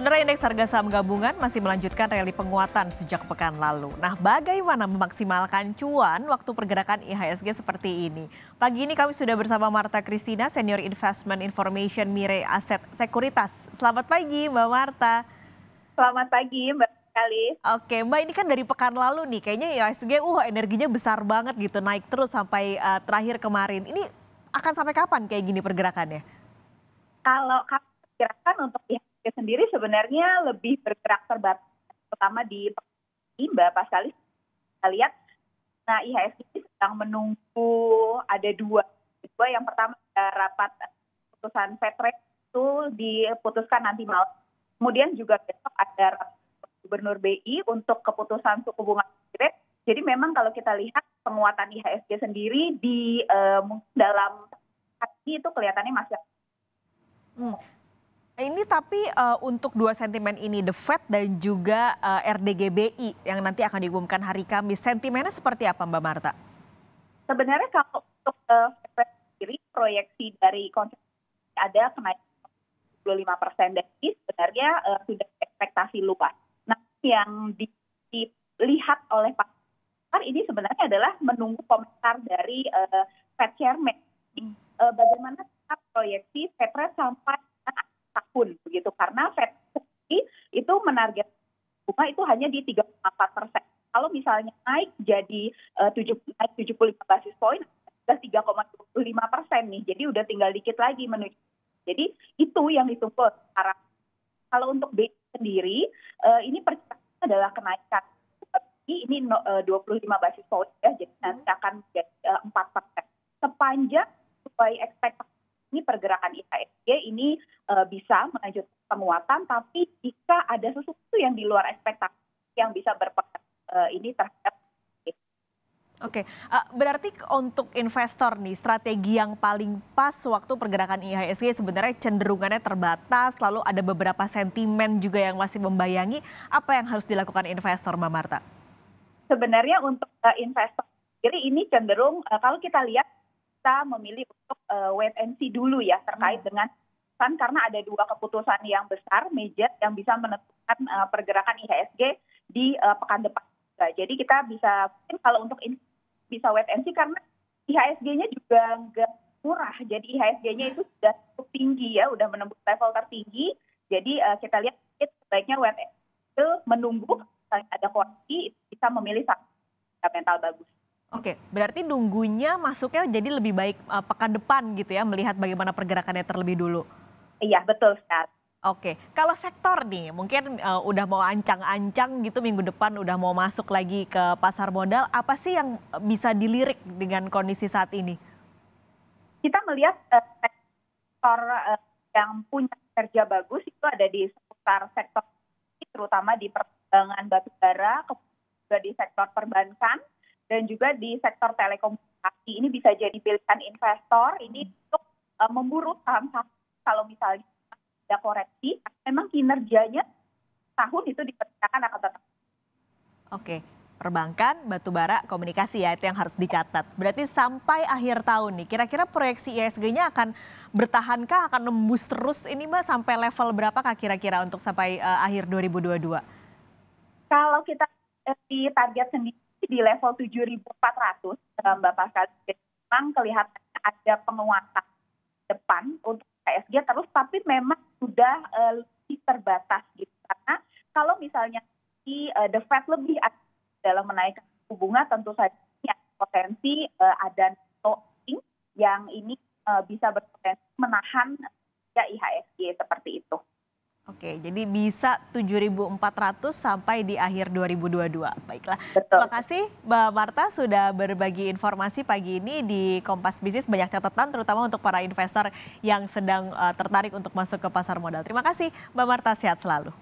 Saudara, indeks harga saham gabungan masih melanjutkan rally penguatan sejak pekan lalu. Nah, bagaimana memaksimalkan cuan waktu pergerakan IHSG seperti ini? Pagi ini kami sudah bersama Marta Christina, Senior Investment Information Mirae Asset Sekuritas. Selamat pagi, Mbak Marta. Selamat pagi, Mbak Sekali. Oke, Mbak, ini kan dari pekan lalu nih, kayaknya IHSG energinya besar banget gitu, naik terus sampai terakhir kemarin. Ini akan sampai kapan kayak gini pergerakannya? Kalau pergerakan untuk IHSG sendiri sebenarnya lebih bergerak terbatas, terutama di Mbak Pascalis. Kita lihat, nah IHSG sedang menunggu ada dua. Yang pertama ada rapat keputusan Fed Rate itu diputuskan nanti malam. Kemudian juga besok ada rapat Gubernur BI untuk keputusan suku bunga rate. Jadi memang kalau kita lihat penguatan IHSG sendiri di dalam hari ini itu kelihatannya masih. Ini tapi untuk dua sentimen ini, The Fed dan juga RDGBI yang nanti akan diumumkan hari Kamis, sentimennya seperti apa, Mbak Marta? Sebenarnya kalau untuk Fed sendiri proyeksi dari konsensus ada kenaikan 25%, dan ini sebenarnya sudah ekspektasi luas. Nah, yang dilihat oleh Pak ini sebenarnya adalah menunggu komentar dari Fed Chairman. Bagaimana proyeksi Fed Rate sampai tahun begitu, karena Fed itu menarget bunga itu hanya di 3,4%. Kalau misalnya naik jadi 75 basis poin, sudah 3,25% nih. Jadi udah tinggal dikit lagi menuju. Jadi itu yang ditunggu. Kalau untuk BI sendiri, ini perkiraan adalah kenaikan. Ini 25 basis poin ya, jadi nanti akan menjadi 4%. Sepanjang sesuai ekspektasi ini pergerakan IHSG ini bisa melanjutkan penguatan, tapi jika ada sesuatu yang di luar ekspektasi yang bisa berpengaruh ini terhadap. Oke, berarti untuk investor nih, strategi yang paling pas waktu pergerakan IHSG sebenarnya cenderungannya terbatas, lalu ada beberapa sentimen juga yang masih membayangi. Apa yang harus dilakukan investor, Mbak Marta? Sebenarnya untuk investor sendiri ini cenderung kalau kita lihat, kita memilih untuk wait and see dulu ya terkait dengan karena ada dua keputusan yang besar major yang bisa menentukan pergerakan IHSG di pekan depan. Jadi kita bisa kalau untuk ini bisa wait and see karena IHSG-nya juga nggak murah. Jadi IHSG-nya itu sudah cukup tinggi ya, udah menembus level tertinggi. Jadi kita lihat sebaiknya wait and see menunggu ada koreksi, bisa memilih satu fundamental bagus. Oke, berarti nunggunya masuknya jadi lebih baik pekan depan gitu ya, melihat bagaimana pergerakannya terlebih dulu. Iya, betul sekali. Oke, kalau sektor nih, mungkin udah mau ancang-ancang gitu minggu depan udah mau masuk lagi ke pasar modal, apa sih yang bisa dilirik dengan kondisi saat ini? Kita melihat sektor yang punya kerja bagus itu ada di seputar sektor, terutama di perdagangan batubara, juga di sektor perbankan, dan juga di sektor telekomunikasi. Ini bisa jadi pilihan investor ini untuk memburu saham-saham kalau misalnya ada koreksi, memang kinerjanya tahun itu diperkirakan akan tetap. Oke, perbankan, batubara, komunikasi ya itu yang harus dicatat. Berarti sampai akhir tahun nih, kira-kira proyeksi IHSG-nya akan bertahankah, akan nembus terus ini Mbak sampai level berapakah kira-kira untuk sampai akhir 2022? Kalau kita di target sendiri di level 7.400, Mbak Pascal, memang kelihatannya ada penguatan depan untuk IHSG terus, tapi memang sudah lebih terbatas gitu. Karena kalau misalnya the Fed lebih dalam menaikkan suku bunga, tentu saja potensi ada loading yang ini bisa berpotensi menahan IHSG seperti itu. Oke, jadi bisa 7.400 sampai di akhir 2022. Baiklah, Betul. Terima kasih Mbak Marta sudah berbagi informasi pagi ini di Kompas Bisnis. Banyak catatan terutama untuk para investor yang sedang tertarik untuk masuk ke pasar modal. Terima kasih Mbak Marta, sehat selalu.